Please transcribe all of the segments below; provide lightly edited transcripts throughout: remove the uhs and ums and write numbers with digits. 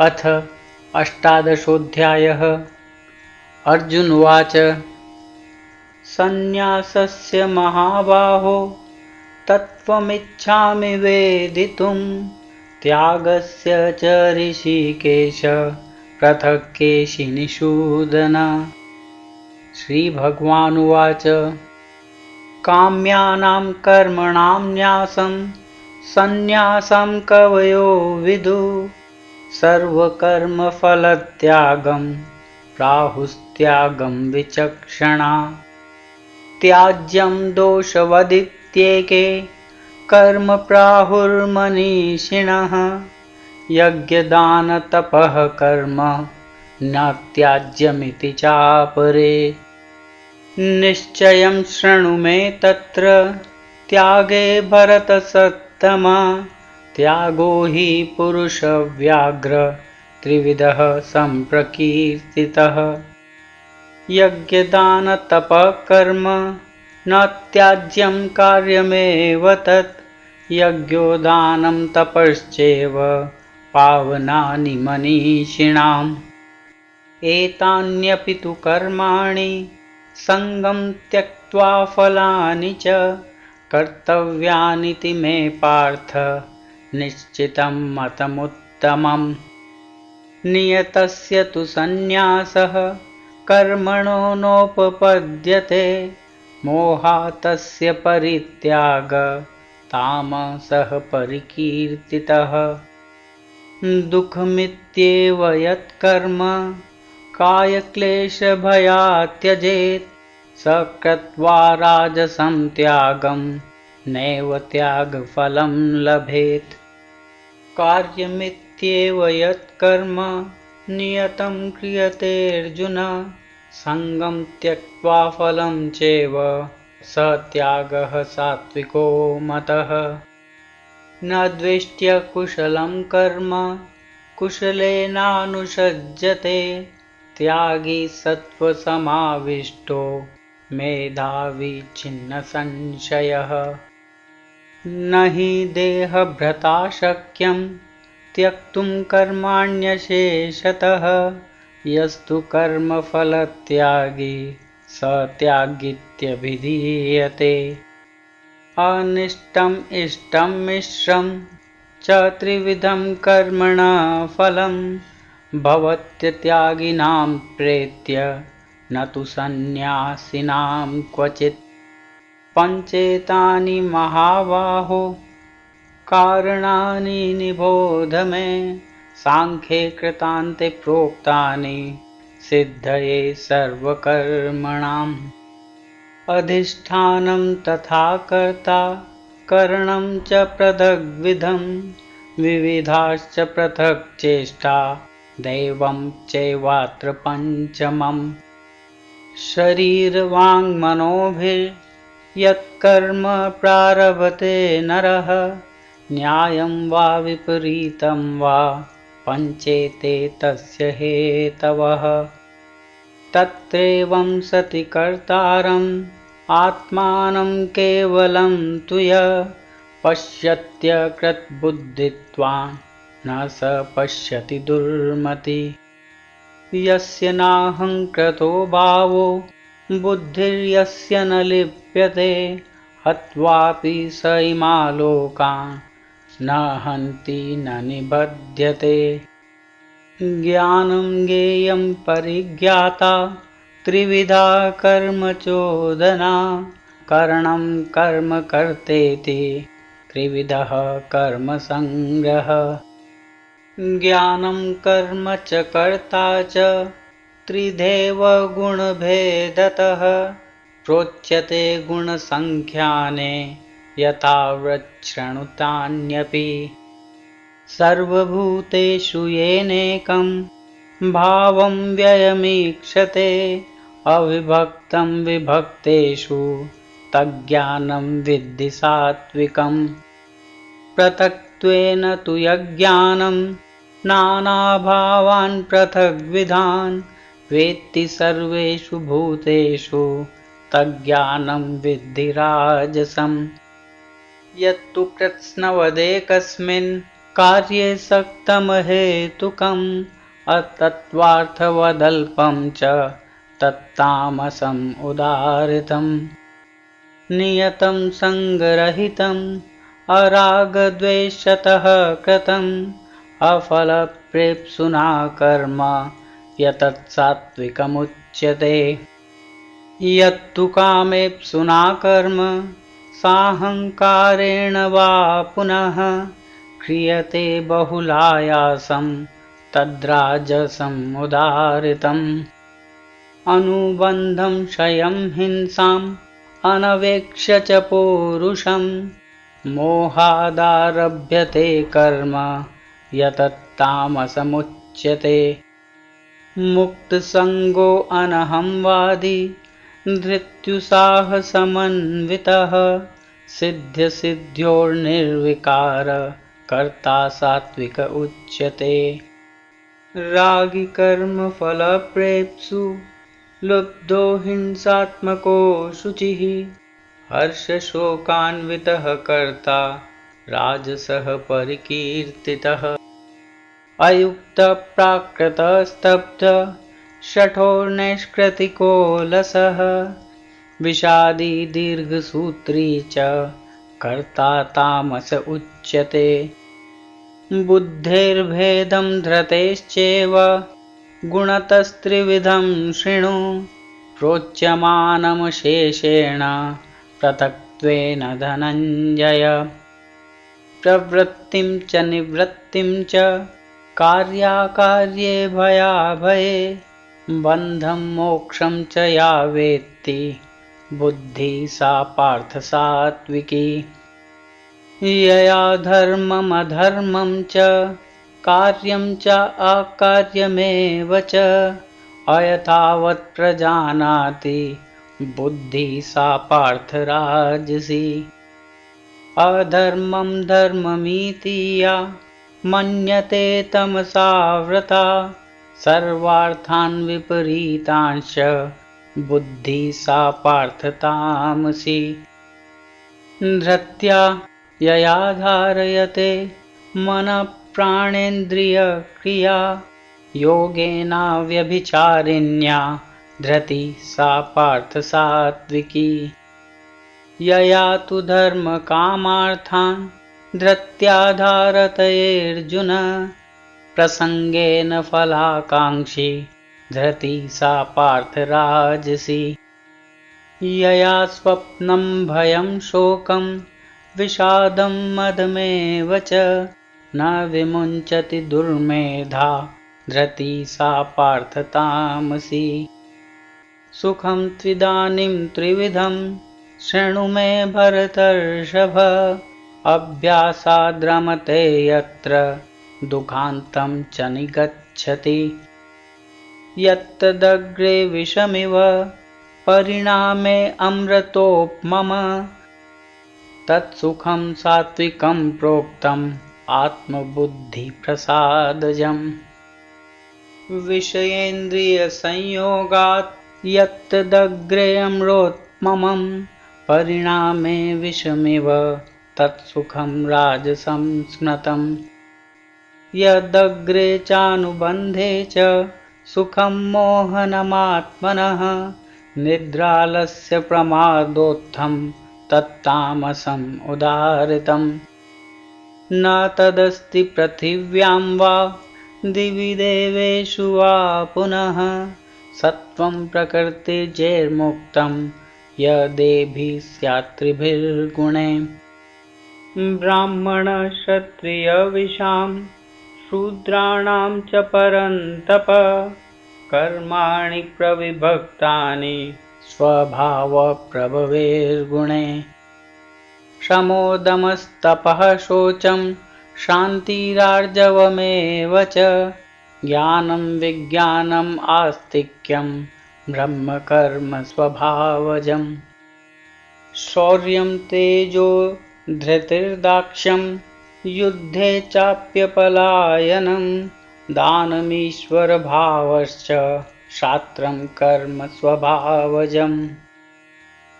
अथ अष्टादशोऽध्यायः। अर्जुन उवाच सन्न्यासस्य महाबाहो तत्त्वमिच्छामि वेदितुं त्यागस्य च ऋषिकेश पृथक् केशिनिषूदन। श्रीभगवानुवाच काम्यानां कर्मणां न्यासं सन्न्यासं कवयो विदुः सर्वकर्मफलत्यागं प्राहुस्त्यागं विचक्षणा। त्याज्यं दोषवदित्येके कर्म प्राहुर्मनीषिणः यज्ञदानतपः कर्म न त्याज्यमिति चापरे। निश्चयं शृणु मे तत्र त्यागे भरतसत्तमा त्यागो हि पुरुषव्याघ्र त्रिविधः सम्प्रकीर्तितः। यज्ञदानतपः कर्म न त्याज्यं कार्यमेव तत् यज्ञो दानं तपश्चैव पावनानि मनीषिणाम्। एतान्यपि तु कर्माणि सङ्गं त्यक्त्वा फलानि च कर्तव्यानीति मे पार्थ निश्चितं मतमुत्तमम्। नियतस्य तु सन्न्यासः कर्मणो नोपपद्यते मोहातस्य परित्याग तामसः परिकीर्तितः। दुःखमित्येव यत्कर्म कायक्लेशभयात् त्यजेत् स कृत्वा राजसं त्यागं नैव त्यागफलं लभेत्। कार्यमित्येव यत्कर्म नियतं क्रियतेऽर्जुन सङ्गं त्यक्त्वा फलं चैव स त्यागः सात्विको मतः। न द्वेष्ट्य कुशलं कर्म कुशलेनानुषज्यते त्यागी सत्त्वसमाविष्टो मेधावी छिन्नसंशयः। न हि देहभृता शक्यं त्यक्तुं कर्माण्यशेषतः यस्तु कर्मफलत्यागी स त्यागीत्यभिधीयते। अनिष्टम् इष्टं मिश्रं च त्रिविधं कर्मणः फलं भवत्यत्यागिनां प्रेत्य न तु सन्न्यासिनां क्वचित्। पञ्चेतानि महाबाहो कारणानि निबोध मे सांख्ये कृतान्ते प्रोक्तानि सिद्धये सर्वकर्मणाम्। अधिष्ठानं तथा कर्ता करणं च पृथग्विधं विविधाश्च पृथक् चेष्टा दैवं चैवात्र पञ्चमम्। शरीरवाङ्मनोभिर्यत्कर्म प्रारभते नरः न्यायं वा विपरीतं वा पञ्चेते तस्य हेतवः। तत्रैवं सति कर्तारम् आत्मानं केवलं तु यः पश्यत्यकृतबुद्धित्वान् न स पश्यति दुर्मति। यस्य नाहङ्कृतो भावो बुद्धिर्यस्य न लिप्यते हत्वापि स इमान् लोकान् न हन्ति न निबध्यते। ज्ञानं ज्ञेयं परिज्ञाता त्रिविधा कर्म चोदना करणं कर्म कर्तेति त्रिविधः कर्म संग्रह। ज्ञानं कर्म च कर्ता च त्रिधैव गुणभेदतः प्रोच्यते गुणसङ्ख्याने यथा वृच्छृणुतान्यपि। सर्वभूतेषु येनैकं भावं व्ययमीक्षते अविभक्तं विभक्तेषु तज्ज्ञानं विद्धि सात्विकम्। पृथक्त्वेन तु यज्ञानं नानाभावान् पृथग्विधान् वेत्ति सर्वेषु भूतेषु तज्ज्ञानं विद्धि राजसम्। यत्तु कृत्स्नवदेकस्मिन् कार्ये सक्तमहेतुकम् अतत्त्वार्थवदल्पं च तत्तामसम् उदारितम् नियतं सङ्गरहितम् अरागद्वेषतः कृतम् अफलप्रेप्सुना कर्म यतत् सात्विकमुच्यते यत्तु कामेप्सुना कर्म साहङ्कारेण वा पुनः क्रियते बहुलायासं तद्राजसम् उदारितम् अनुबन्धं क्षयं हिंसाम् अनवेक्ष्य च पौरुषं मोहादारभ्यते कर्म यतत्तामसमुच्यते मुक्तसङ्गो अनहंवादी धृत्युसाहसमन्वितः सिद्ध्यसिद्ध्योर्निर्विकार कर्ता सात्विक उच्यते रागी कर्मफलप्रेप्सु लुब्धो हिंसात्मको शुचिः हर्षशोकान्वितः कर्ता राजसः परिकीर्तितः अयुक्तप्राकृतस्तब्ध शठो नैष्कृतिकोलसः विषादी दीर्घसूत्री च कर्ता तामस उच्यते बुद्धेर्भेदं धृतेश्चैव गुणतस्त्रिविधं शृणु प्रोच्यमानमशेषेण पृथक्त्वेन धनञ्जय प्रवृत्तिं च निवृत्तिं च कार्याकार्ये भयाभये बन्धं मोक्षं च या वेत्ति बुद्धिः सा पार्थ सात्विकी यया धर्ममधर्मं च कार्यं च अकार्यमेव च अयथावत् प्रजानाति बुद्धिः सा पार्थ राजसी अधर्मं धर्ममिति या मन्यते तमसावृता सर्वार्थान् विपरीतांश्च बुद्धिः सा पार्थ तामसी धृत्या यया धारयते मनः प्राणेन्द्रियक्रिया योगेनाव्यभिचारिण्या धृतिः सा पार्थ सात्विकी यया तु धर्मकामार्थान् धृत्या धारयतेऽर्जुन प्रसङ्गेन फलाकाङ्क्षी धृतिः सा पार्थ राजसी यया स्वप्नं भयं शोकं विषादं मदमेव च न विमुञ्चति दुर्मेधा धृतिः सा पार्थ तामसी सुखं त्विदानीं त्रिविधं शृणु मे भरतर्षभ अभ्यासाद्रमते यत्र दुःखान्तं च निगच्छति यत्तदग्रे विषमिव परिणामे अमृतोपमम् तत्सुखं सात्विकं प्रोक्तम् आत्मबुद्धिप्रसादजम् विषयेन्द्रियसंयोगात् यत्तदग्रे अमृतोपमम् परिणामे विषमिव तत्सुखं राजसं स्मृतम् यदग्रे चानुबन्धे च सुखं मोहनमात्मनः निद्रालस्य प्रमादोत्थं तत्तामसम् उदारितम् न तदस्ति पृथिव्यां वा दिवि देवेषु वा पुनः सत्त्वं प्रकृतिजैर्मुक्तं यदेभिः स्यात् त्रिभिर्गुणे ब्राह्मणक्षत्रियविषां शूद्राणां च परन्तप कर्माणि प्रविभक्तानि स्वभावप्रभवेर्गुणे शमोदमस्तपः शौचं शान्तिरार्जवमेव च ज्ञानं विज्ञानम् आस्तिक्यं ब्रह्मकर्म स्वभावजम् शौर्यं तेजो धृतिर्दाक्ष्यं युद्धे चाप्यपलायनं दानमीश्वरभावश्च क्षात्रं कर्म स्वभावजम्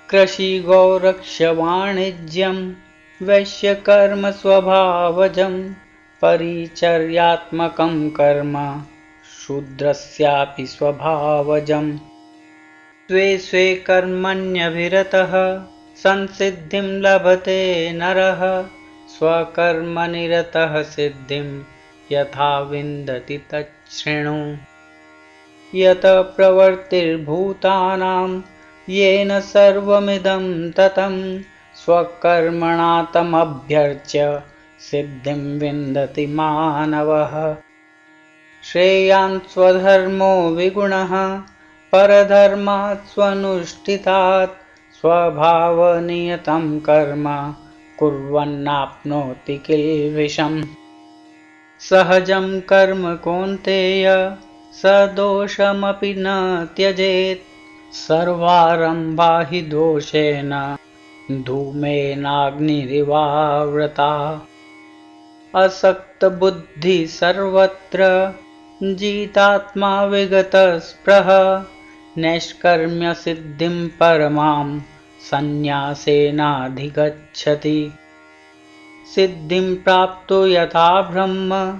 कृषिगौरक्ष्यवाणिज्यं वैश्यकर्म स्वभावजं परिचर्यात्मकं कर्म शूद्रस्यापि स्वभावजम्। स्वे स्वे कर्मण्यभिरतः संसिद्धिं लभते नरः। स्वकर्मनिरतः सिद्धिं यथा विन्दति तच्छृणु। यत प्रवृत्तिर्भूतानां येन सर्वमिदं ततं स्वकर्मणा तमभ्यर्च्य सिद्धिं विन्दति मानवः। श्रेयान् स्वधर्मो विगुणः परधर्मात् स्वनुष्ठितात् स्वभावनियतं कर्म कुर्वन्नाप्नोति किल्बिषम्। सहजं कर्म कौन्तेय स दोषमपि न त्यजेत्। सर्वारम्भा हि दोषेण धूमेनाग्निरिवावृता। असक्तबुद्धि सर्वत्र जितात्मा विगतस्पृह। नैष्कर्म्य सिद्धिं परमां संन्यासेनाधिगच्छति। सिद्धिं प्राप्तो यथा ब्रह्म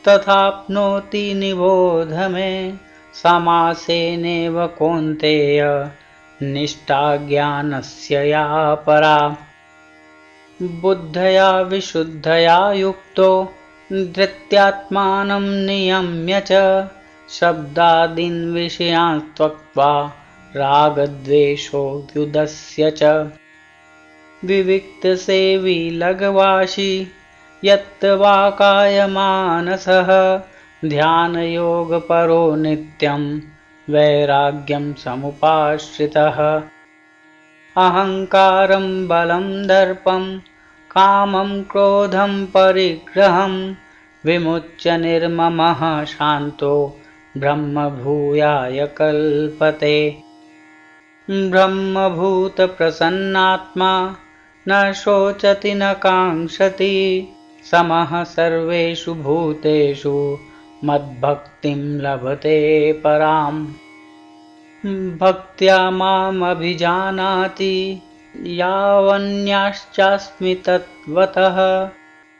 तथाप्नोति निबोध मे। समासेनेव कौन्तेय निष्ठा ज्ञानस्य या परा। बुद्धया विशुद्धया युक्तो धृत्यात्मानं नियम्य च शब्दादीन् विषयान् त्यक्त्वा रागद्वेषो व्युदस्य च। विविक्तसेवी लघ्वाशी यत्वा कायमानसः ध्यानयोगपरो नित्यं वैराग्यं समुपाश्रितः। अहङ्कारं बलं दर्पं कामं क्रोधं परिग्रहं विमुच्य निर्ममः शान्तो ब्रह्मभूयाय कल्पते। ब्रह्मभूतप्रसन्नात्मा न शोचति न काङ्क्षति समः सर्वेषु भूतेषु मद्भक्तिं लभते पराम्। भक्त्या मामभिजानाति यावन्याश्चास्मि तत्त्वतः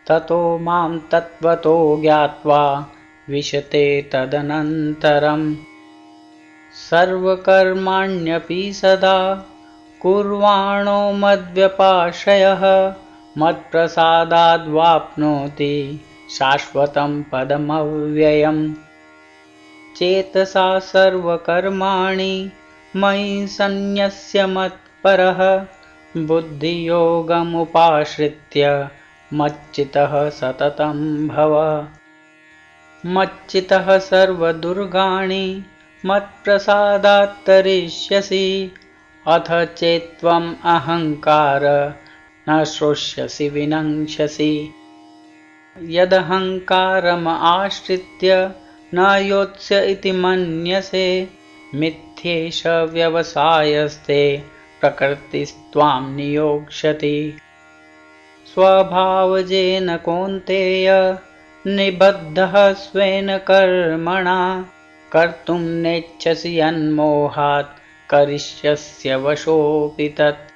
ततो मां तत्त्वतो ज्ञात्वा विशते तदनन्तरम्। सर्वकर्माण्यपि सदा कुर्वाणो मद्व्यपाश्रयः मत्प्रसादाद्वाप्नोति शाश्वतं पदमव्ययम्। चेतसा सर्वकर्माणि मयि सन्न्यस्य मत्परः बुद्धियोगमुपाश्रित्य मच्चित्तः सततं भव। मच्चित्तः सर्वदुर्गाणि मत्प्रसादात् तरिष्यसि। अथ चेत्त्वम् अहङ्कार न श्रोष्यसि विनङ्क्ष्यसि। यदहङ्कारम् आश्रित्य न योत्स्य इति मन्यसे मिथ्येष व्यवसायस्ते प्रकृतिस्त्वां नियोक्ष्यति। स्वभावजेन कौन्तेय निबद्धः स्वेन कर्मणा कर्तुं नेच्छसि यन्मोहात् करिष्यस्य वशोऽपि तत्।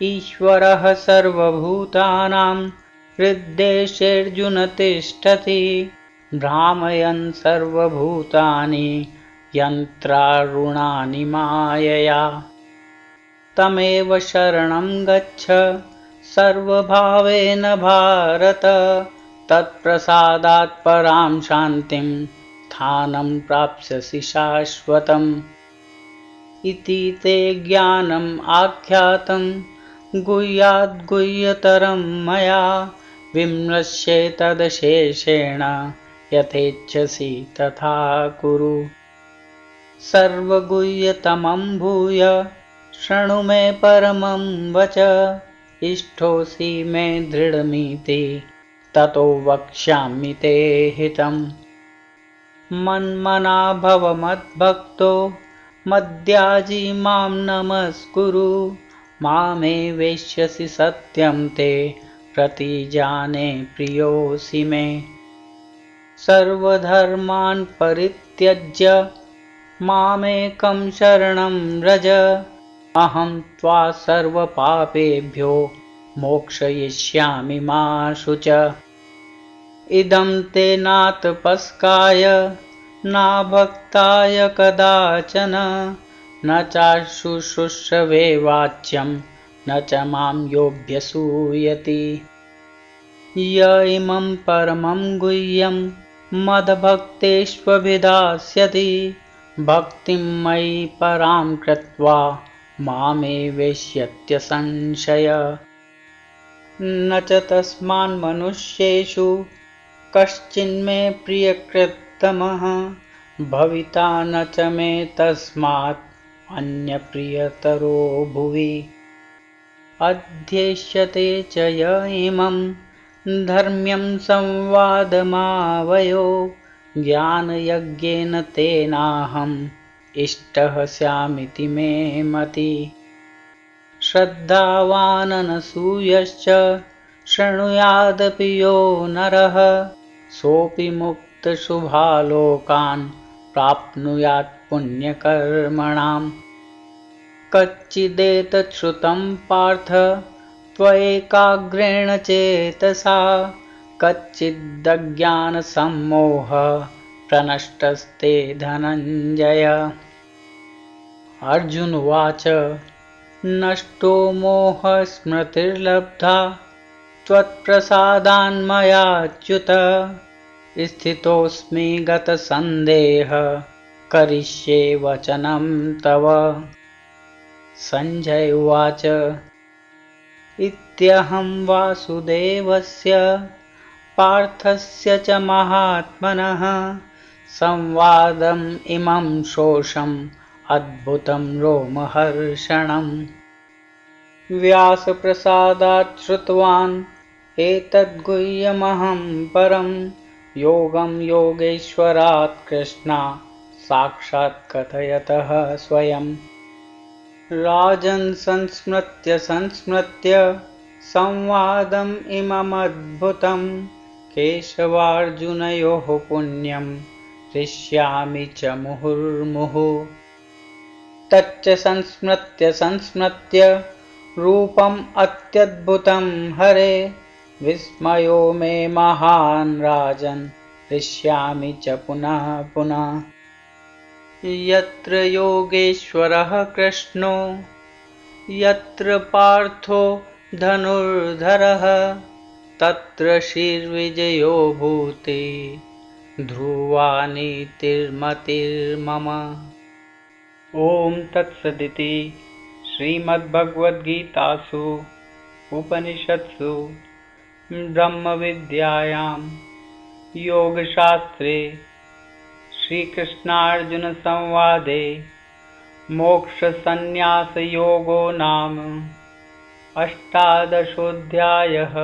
ईश्वरः सर्वभूतानां हृद्देशेऽर्जुन तिष्ठति भ्रामयन् सर्वभूतानि यन्त्रारूणानि मायया। तमेव शरणं गच्छ सर्वभावेन भारत तत्प्रसादात् परां शान्तिं स्थानं प्राप्स्यसि शाश्वतम्। इति ते ज्ञानम् आख्यातं गुह्याद्गुह्यतरं मया विमृश्येतदशेषेण यथेच्छसि तथा कुरु। सर्वगुह्यतमं भूय शृणु मे परमं वच इष्टोऽसि मे दृढमिति ततो वक्ष्यामि ते हितम्। मन्मना भव मद्भक्तो मद्याजी मां नमस्कुरु मामे वेश्यसि सत्यं ते प्रतिजाने प्रियोऽसि मे। सर्वधर्मान् परित्यज्य मामेकं शरणं व्रज अहं त्वा सर्वपापेभ्यो मोक्षयिष्यामि मा शुच। इदं ते नातपस्काय न भक्ताय कदाचन न चाशुश्रूषवे वाच्यं न च मां योऽभ्यसूयति। य इमं परमं गुह्यं मद्भक्तेष्वभिधास्यति भक्तिं मयि परां कृत्वा मामेवेष्यत्यसंशय। न च तस्मान्मनुष्येषु कश्चिन्मे प्रियकृत्तमः भविता न च मे तस्मात् अन्यप्रियतरो भुवि। अध्येष्यते च य इमं धर्म्यं संवादमावयो ज्ञानयज्ञेन तेनाहम् इष्टः स्यामिति मे मतिः। श्रद्धावाननसूयश्च शृणुयादपि यो नरः सोऽपि मुक्तशुभालोकान् प्राप्नुयात् पुण्यकर्मणाम्। कच्चिदेतत् श्रुतं पार्थ त्वयैकाग्रेण चेतसा कच्चिदज्ञानसम्मोहः प्रनष्टस्ते धनञ्जय। अर्जुन उवाच नष्टो मोहः स्मृतिर्लब्धा त्वत्प्रसादान्मयाच्युत स्थितोऽस्मि गतसन्देहः करिष्ये वचनं तव। सञ्जय उवाच इत्यहं वासुदेवस्य पार्थस्य च महात्मनः संवादम् इमं श्रोषम् अद्भुतं रोमहर्षणम्। व्यासप्रसादात् श्रुतवान् एतद्गुह्यमहं परं योगं योगेश्वरात् कृष्णात् साक्षात् कथयतः स्वयम्। राजन् संस्मृत्य संवादम् इममद्भुतं केशवार्जुनयोः पुण्यं हृष्यामि च मुहुर्मुहुः। तच्च संस्मृत्य रूपम् अत्यद्भुतं हरे विस्मयो मे महान् राजन् हृष्यामि च पुनः पुनः। यत्र योगेश्वरः कृष्णो यत्र पार्थो धनुर्धरः तत्र श्रीर्विजयो भूते ध्रुवा नीतिर्मतिर्मम। ॐ तत्सदिति श्रीमद्भगवद्गीतासु उपनिषत्सु ब्रह्मविद्यायां योगशास्त्रे श्रीकृष्णार्जुनसंवादे मोक्षसंन्यासयोगो नाम 18 अध्यायः।